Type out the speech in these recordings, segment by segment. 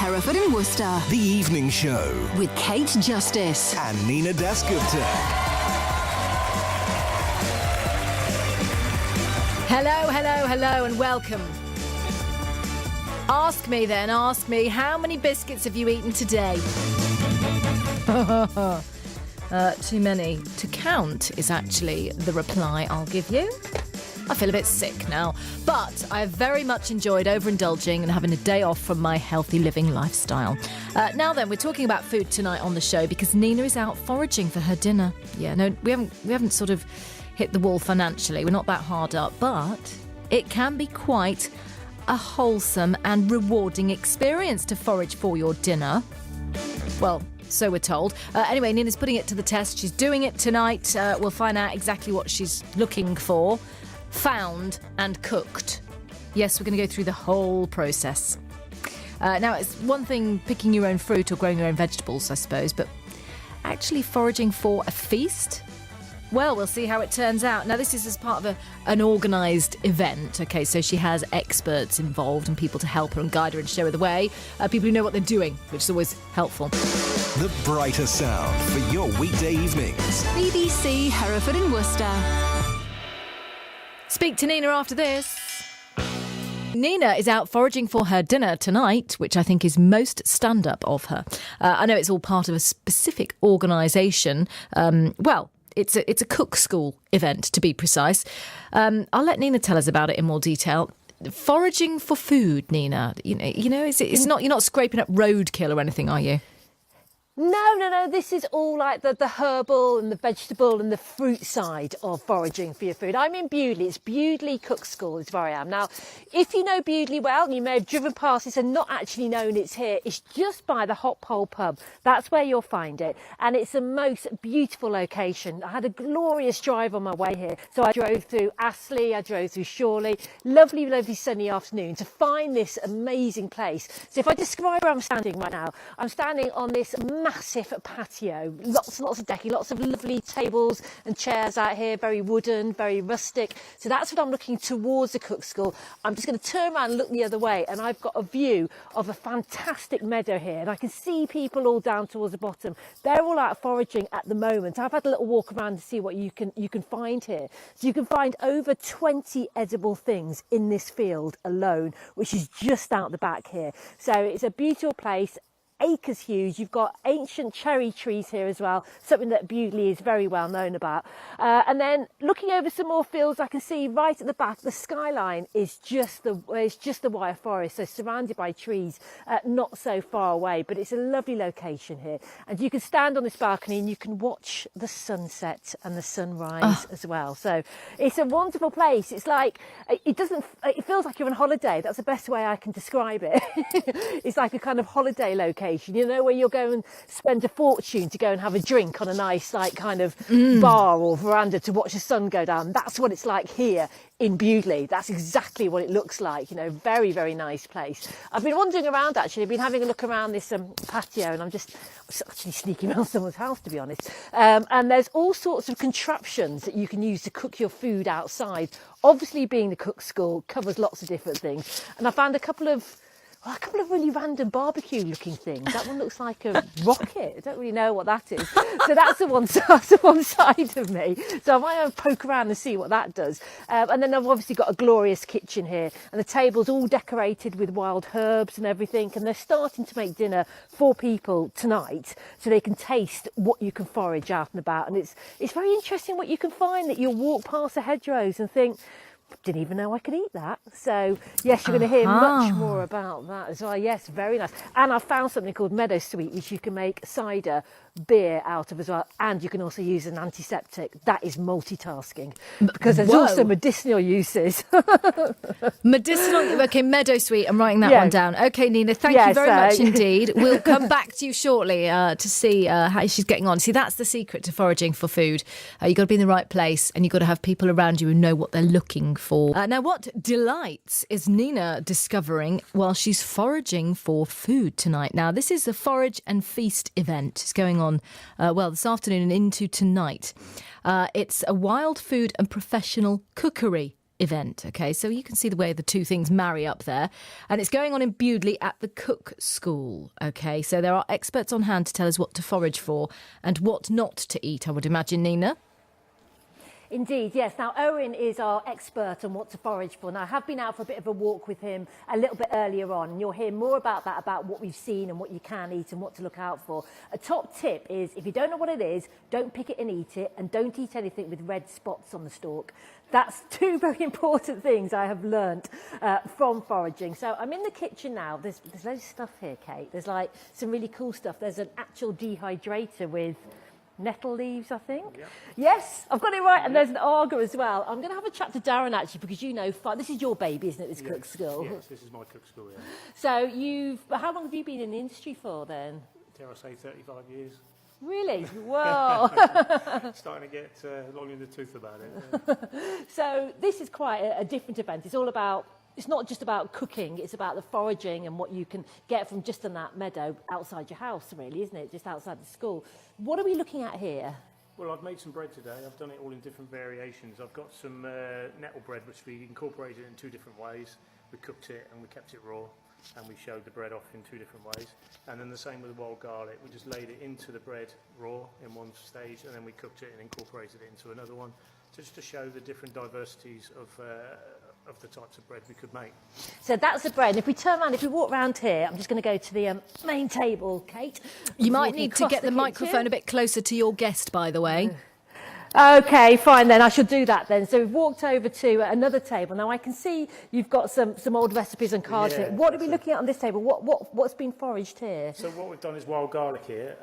Hereford and Worcester. The Evening Show. With Kate Justice. And Nina Dasgupta. Hello, and welcome. Ask me, how many biscuits have you eaten today? Too many. To count is actually the reply I'll give you. I feel a bit sick now, but I have very much enjoyed overindulging and having a day off from my healthy living lifestyle. Now then, we're talking about food tonight on the show because Nina is out foraging for her dinner. Yeah, no, we haven't sort of hit the wall financially. We're not that hard up, but it can be quite a wholesome and rewarding experience to forage for your dinner. Well, so we're told. Anyway, Nina's putting it to the test. She's doing it tonight. We'll find out exactly what she's looking for, found and cooked. Yes, we're going to go through the whole process. Now, it's one thing picking your own fruit or growing your own vegetables, I suppose, but actually foraging for a feast? Well, we'll see how it turns out. Now, this is as part of an organised event. OK, so she has experts involved and people to help her and guide her and show her the way. People who know what they're doing, which is always helpful. The brighter sound for your weekday evenings. BBC Hereford and Worcester. Speak to Nina after this. Nina is out foraging for her dinner tonight, which I think is most stand-up of her. I know it's all part of a specific organisation. It's a Cook School event, to be precise. I'll let Nina tell us about it in more detail. Foraging for food, Nina. You know, it's not, you're not scraping up roadkill or anything, are you? No. This is all like the herbal and the vegetable and the fruit side of foraging for your food. I'm in Bewdley. It's Bewdley Cook School is where I am. Now, if you know Bewdley well, you may have driven past this and not actually known it's here. It's just by the Hot Pole pub. That's where you'll find it. And it's the most beautiful location. I had a glorious drive on my way here. So I drove through Astley, I drove through Shorley. Lovely, lovely sunny afternoon to find this amazing place. So if I describe where I'm standing right now, I'm standing on this massive patio, lots and lots of decking, lots of lovely tables and chairs out here, very wooden, very rustic. So that's what I'm looking towards the Cook School. I'm just going to turn around and look the other way, and I've got a view of a fantastic meadow here, and I can see people all down towards the bottom. They're all out foraging at the moment. I've had a little walk around to see what you can find here. So you can find over 20 edible things in this field alone, which is just out the back here. So it's a beautiful place. Acres huge. You've got ancient cherry trees here as well, something that Bewdley is very well known about. And then looking over some more fields, I can see right at the back the skyline is just the wire forest, so surrounded by trees, not so far away. But it's a lovely location here, and you can stand on this balcony and you can watch the sunset and the sunrise as well. So it's a wonderful place. It's like it feels like you're on holiday. That's the best way I can describe it. It's like a kind of holiday location. You know, where you'll go and spend a fortune to go and have a drink on a nice, like, kind of bar or veranda to watch the sun go down. That's what it's like here in Bewdley. That's exactly what it looks like. You know, very, very nice place. I've been wandering around, actually. I've been having a look around this patio, and I'm actually sneaking around someone's house, to be honest. And there's all sorts of contraptions that you can use to cook your food outside. Obviously, being the Cook School covers lots of different things. And I found a couple of really random barbecue looking things. That one looks like a rocket. I don't really know what that is. So that's the one side of me. So I might have a poke around and see what that does. And then I've obviously got a glorious kitchen here, and the table's all decorated with wild herbs and everything. And they're starting to make dinner for people tonight so they can taste what you can forage out and about. And it's very interesting what you can find, that you'll walk past the hedgerows and think, didn't even know I could eat that. So yes, you're going to hear much more about that as well. Yes, very nice. And I found something called Meadow Sweet, which you can make cider beer out of as well, and you can also use an antiseptic. That is multitasking, because there's also medicinal uses. Medicinal. Okay, Meadow Sweet. I'm writing that one down. Okay, Nina, thank you very much indeed. We'll come back to you shortly to see how she's getting on. See, that's the secret to foraging for food. You've got to be in the right place, and you've got to have people around you who know what they're looking for. Now, what delights is Nina discovering while she's foraging for food tonight? Now, this is the Forage and Feast event. It's going on, this afternoon and into tonight. It's a wild food and professional cookery event, okay? So you can see the way the two things marry up there. And it's going on in Bewdley at the Cook School, okay? So there are experts on hand to tell us what to forage for and what not to eat, I would imagine, Nina. Indeed, yes. Now, Owen is our expert on what to forage for. Now, I have been out for a bit of a walk with him a little bit earlier on, and you'll hear more about that, about what we've seen and what you can eat and what to look out for. A top tip is, if you don't know what it is, don't pick it and eat it, and don't eat anything with red spots on the stalk. That's two very important things I have learnt from foraging. So I'm in the kitchen now. There's loads of stuff here, Kate. There's like some really cool stuff. There's an actual dehydrator with nettle leaves, I think. Yep. Yes, I've got it right. And there's an auger as well. I'm going to have a chat to Daren, actually, because you know, this is your baby, isn't it, this Cook School? Yes, this is my Cook School, yeah. So how long have you been in the industry for then? Dare I say 35 years. Really? Whoa. Starting to get long in the tooth about it. Yeah. So this is quite a different event. It's not just about cooking, it's about the foraging and what you can get from just in that meadow outside your house, really, isn't it? Just outside the school. What are we looking at here? Well, I've made some bread today. I've done it all in different variations. I've got some nettle bread, which we incorporated in two different ways. We cooked it and we kept it raw, and we showed the bread off in two different ways. And then the same with the wild garlic. We just laid it into the bread raw in one stage, and then we cooked it and incorporated it into another one, just to show the different diversities of the types of bread we could make. So that's the bread. If we turn around, if we walk round here, I'm just going to go to the main table, Kate. You might need to get the microphone a bit closer to your guest, by the way. Okay, fine then. I shall do that then. So we've walked over to another table. Now I can see you've got some old recipes and cards here. What are we looking at on this table? What's been foraged here? So what we've done is wild garlic here.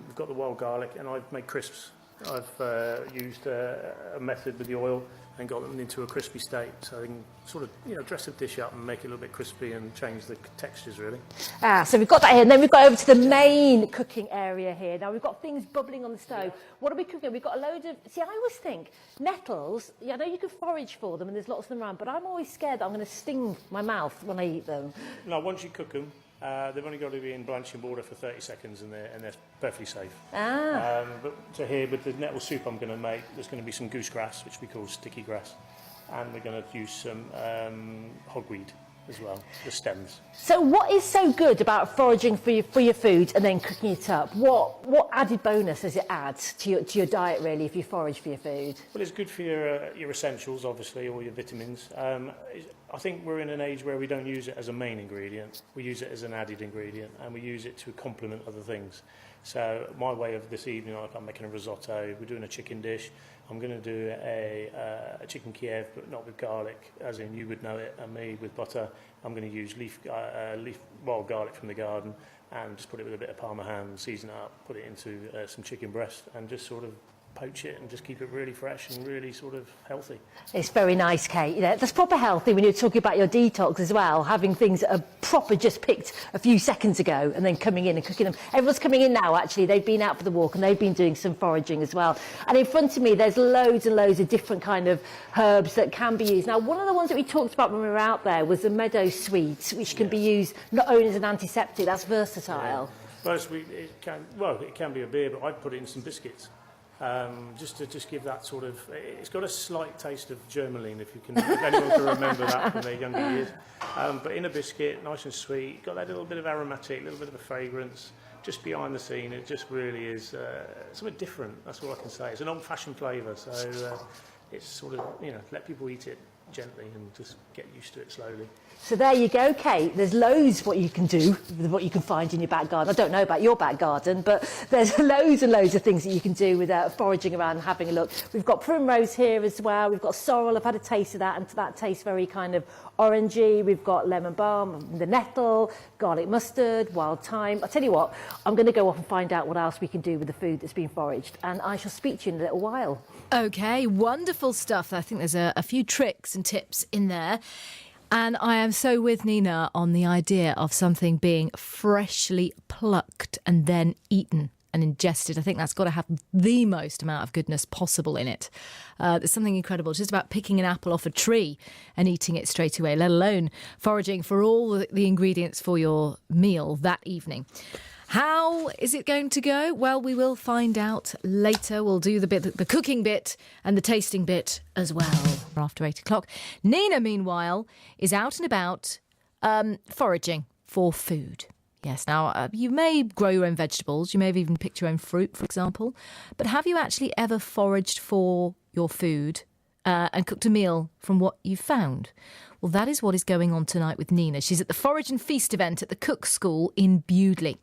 We've got the wild garlic, and I've made crisps. I've used a method with the oil and got them into a crispy state, so they can sort of, dress the dish up and make it a little bit crispy and change the textures, really. So we've got that here, and then we've got over to the main cooking area here. Now we've got things bubbling on the stove. Yeah. What are we cooking? We've got a load of... See, I always think nettles, I know you can forage for them and there's lots of them around, but I'm always scared that I'm going to sting my mouth when I eat them. No, once you cook them, they've only got to be in blanching water for 30 seconds and they're perfectly safe. But so here with the nettle soup I'm going to make, there's going to be some goose grass, which we call sticky grass, and we're going to use some hogweed as well, the stems. So what is so good about foraging for your food and then cooking it up? What added bonus does it add to your diet, really, if you forage for your food? Well, it's good for your essentials, obviously, all your vitamins. I think we're in an age where we don't use it as a main ingredient. We use it as an added ingredient, and we use it to complement other things. So my way of this evening, I'm making a risotto. We're doing a chicken dish. I'm going to do a chicken Kiev, but not with garlic, as in you would know it, and me with butter. I'm going to use leaf wild garlic from the garden and just put it with a bit of Parmesan, season it up, put it into some chicken breast, and just sort of poach it and just keep it really fresh and really sort of healthy. It's very nice, Kate. That's proper healthy when you're talking about your detox as well, having things that are proper just picked a few seconds ago and then coming in and cooking them. Everyone's coming in now, actually. They've been out for the walk and they've been doing some foraging as well. And in front of me, there's loads and loads of different kind of herbs that can be used. Now, one of the ones that we talked about when we were out there was the meadow sweet, which can be used not only as an antiseptic, that's versatile. Yeah. Well, it can be a beer, but I'd put it in some biscuits. Just to give that sort of, it's got a slight taste of germaline, if anyone can remember that from their younger years. But in a biscuit, nice and sweet, got that little bit of aromatic, a little bit of a fragrance, just behind the scene. It just really is something different. That's all I can say. It's an old-fashioned flavour, so it's sort of, let people eat it gently and just get used to it slowly. So there you go, Kate. There's loads what you can do with what you can find in your back garden. I don't know about your back garden, but there's loads and loads of things that you can do with foraging around and having a look. We've got primrose here as well. We've got sorrel. I've had a taste of that, and that tastes very kind of orangey. We've got lemon balm, the nettle, garlic mustard, wild thyme. I'll tell you what, I'm going to go off and find out what else we can do with the food that's been foraged, and I shall speak to you in a little while. OK, wonderful stuff. I think there's a few tricks and tips in there. And I am so with Nina on the idea of something being freshly plucked and then eaten. and ingested, I think that's got to have the most amount of goodness possible in it. There's something incredible just about picking an apple off a tree and eating it straight away, let alone foraging for all the ingredients for your meal that evening. How is it going to go? Well, we will find out later. We'll do the cooking bit and the tasting bit as well after 8 o'clock. Nina, meanwhile, is out and about foraging for food. Yes, now, you may grow your own vegetables. You may have even picked your own fruit, for example. But have you actually ever foraged for your food and cooked a meal from what you found? Well, that is what is going on tonight with Nina. She's at the Forage and Feast event at the Cook School in Bewdley.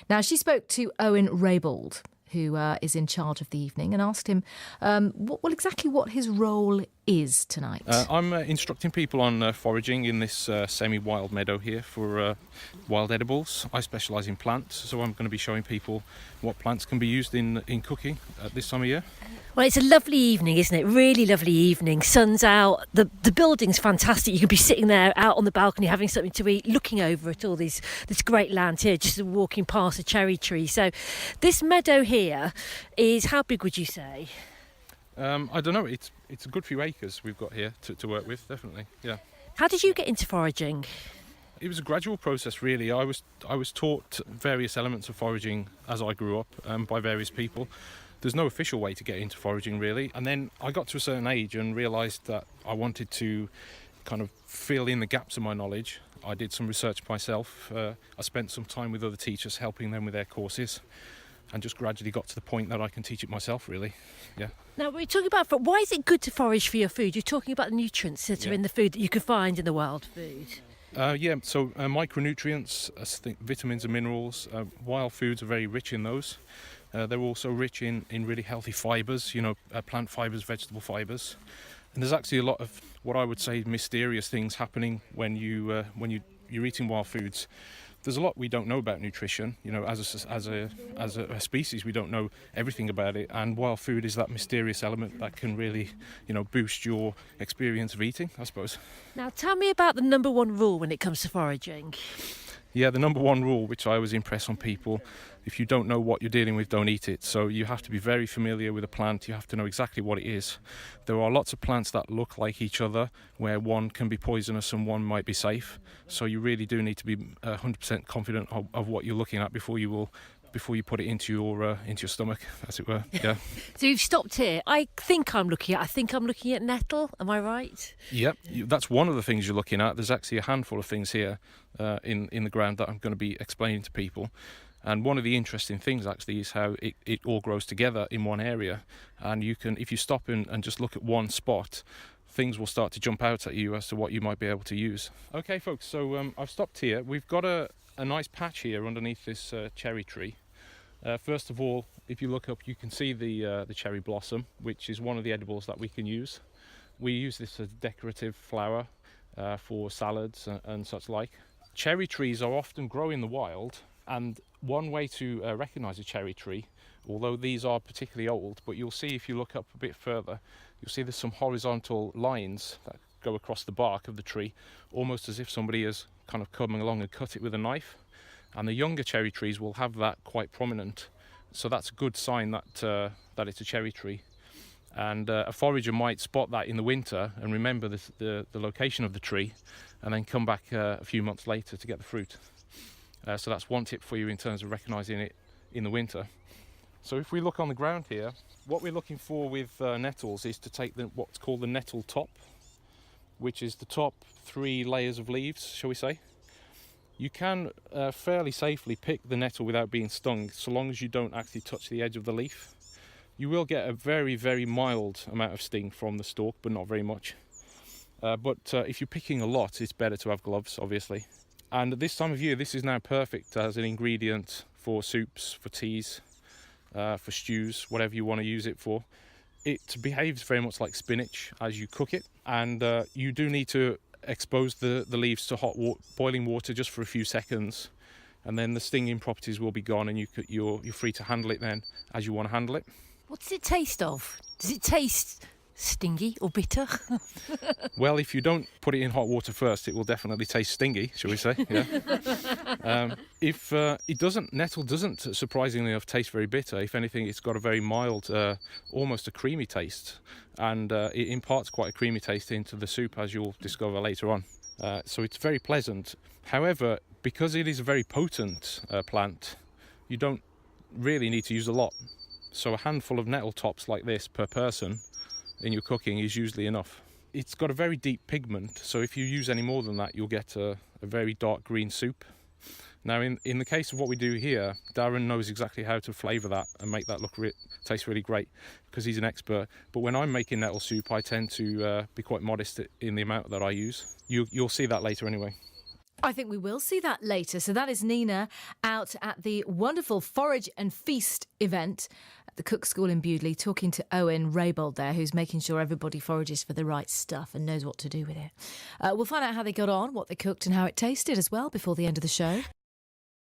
Now, she spoke to Owen Raybould, who is in charge of the evening, and asked him exactly what his role is tonight. I'm instructing people on foraging in this semi-wild meadow here for wild edibles. I specialise in plants, so I'm going to be showing people what plants can be used in cooking at this time of year. Well, it's a lovely evening, isn't it? Really lovely evening. Sun's out. The building's fantastic. You can be sitting there out on the balcony having something to eat, looking over at all this great land here, just walking past a cherry tree. So this meadow here is, how big would you say? I don't know. It's a good few acres we've got here to work with, definitely. Yeah. How did you get into foraging? It was a gradual process, really. I was taught various elements of foraging as I grew up by various people. There's no official way to get into foraging, really. And then I got to a certain age and realised that I wanted to kind of fill in the gaps of my knowledge. I did some research myself. I spent some time with other teachers helping them with their courses, and just gradually got to the point that I can teach it myself, really. Yeah. Now, we're talking about why is it good to forage for your food? You're talking about the nutrients that are in the food that you could find in the wild food. So micronutrients, vitamins and minerals, wild foods are very rich in those. They're also rich in really healthy fibres, plant fibres, vegetable fibres. And there's actually a lot of what I would say mysterious things happening when you're eating wild foods. There's a lot we don't know about nutrition. As a species, we don't know everything about it. And wild food is that mysterious element that can really, boost your experience of eating, I suppose. Now, tell me about the number one rule when it comes to foraging. Yeah, the number one rule, which I always impress on people, if you don't know what you're dealing with, don't eat it. So you have to be very familiar with a plant. You have to know exactly what it is. There are lots of plants that look like each other, where one can be poisonous and one might be safe. So you really do need to be 100% confident of what you're looking at before you put it into your stomach, as it were. Yeah. So you've stopped here. I think I'm looking at nettle. Am I right? Yep. That's one of the things you're looking at. There's actually a handful of things here in the ground that I'm going to be explaining to people. And one of the interesting things actually is how it all grows together in one area. And you can, if you stop and just look at one spot, things will start to jump out at you as to what you might be able to use. Okay, folks. So I've stopped here. We've got a nice patch here underneath this cherry tree. First of all, if you look up, you can see the cherry blossom, which is one of the edibles that we can use. We use this as decorative flower for salads and such like. Cherry trees are often grow in the wild, and one way to recognise a cherry tree, although these are particularly old, but you'll see if you look up a bit further, you'll see there's some horizontal lines that go across the bark of the tree, almost as if somebody has kind of come along and cut it with a knife. And the younger cherry trees will have that quite prominent, so that's a good sign that it's a cherry tree. And a forager might spot that in the winter and remember the location of the tree, and then come back a few months later to get the fruit. So that's one tip for you in terms of recognising it in the winter. So if we look on the ground here, what we're looking for with nettles is to take what's called the nettle top, which is the top 3 layers of leaves, shall we say. You can fairly safely pick the nettle without being stung, so long as you don't actually touch the edge of the leaf. You will get a very, very mild amount of sting from the stalk, but not very much. But if you're picking a lot, it's better to have gloves, obviously. And at this time of year, this is now perfect as an ingredient for soups, for teas, for stews, whatever you want to use it for. It behaves very much like spinach as you cook it, and you do need to expose the leaves to boiling water just for a few seconds, and then the stinging properties will be gone, and you're free to handle it then as you want to handle it. What does it taste of? Does it taste stingy or bitter? Well, if you don't put it in hot water first, it will definitely taste stingy, shall we say? Yeah. If it doesn't, nettle doesn't, surprisingly enough, taste very bitter. If anything, it's got a very mild, almost a creamy taste, and it imparts quite a creamy taste into the soup, as you'll discover later on. So it's very pleasant. However, because it is a very potent plant, you don't really need to use a lot. So a handful of nettle tops like this per person in your cooking is usually enough. It's got a very deep pigment, so if you use any more than that, you'll get a very dark green soup. Now, in the case of what we do here, Daren knows exactly how to flavour that and make that taste really great, because he's an expert. But when I'm making nettle soup, I tend to be quite modest in the amount that I use. You'll see that later anyway. I think we will see that later. So that is Nina out at the wonderful Forage and Feast event at the Cook School in Bewdley, talking to Owen Raybold there, who's making sure everybody forages for the right stuff and knows what to do with it. We'll find out how they got on, what they cooked and how it tasted as well before the end of the show.